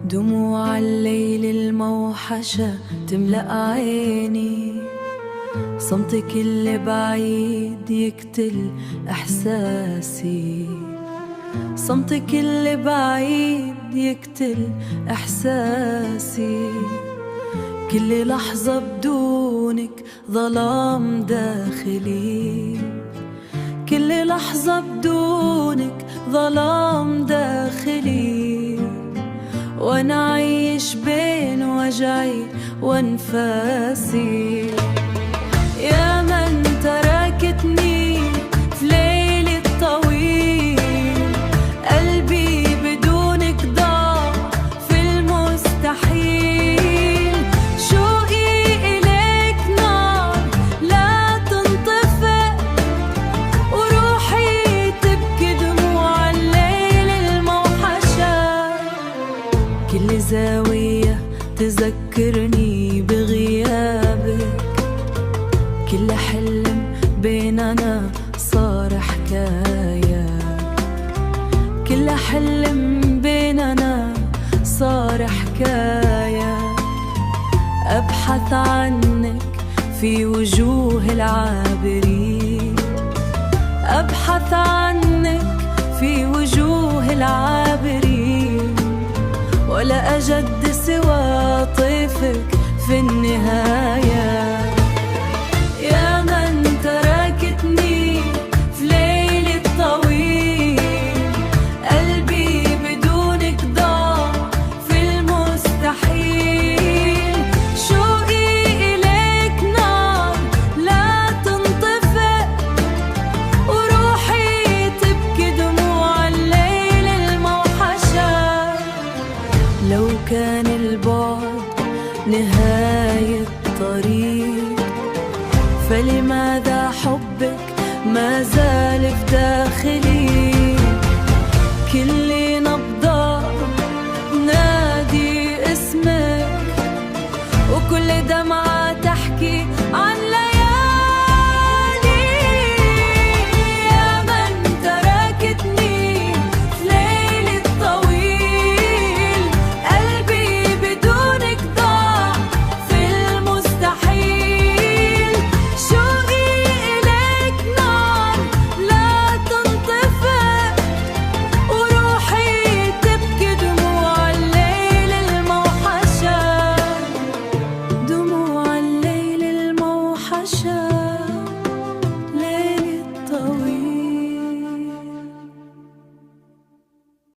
دموع الليل الموحشة تملأ عيني، صمتك اللي بعيد يقتل إحساسي، صمتك اللي بعيد يقتل إحساسي. كل لحظة بدونك ظلام داخلي، كل لحظة بدونك ظلام داخلي، وانا عايش بين وجعي وانفاسي. يا من تركتني في ليل طويل، قلبي بدونك ضاع في المستحيل. شوقي إليك نار لا تنطفئ، وروحي تبكي دموع الليل الموحشة. كل زاوية تذكرني بغيابك، كل حلم بيننا صار حكاية، كل حلم بيننا صار حكاية. أبحث عنك في وجوه العابرين، أبحث عنك في وجوه العابرين، ولا أجد سوى طيفك في النهاية. يا من تركتني في ليل طويل، قلبي بدونك ضاع في المستحيل. شوقي إليك نار لا تنطفئ، وروحي تبكي دموع الليل الموحشة. لو كان البعد نهاية طريق، فلماذا حبك ما زال في داخلي؟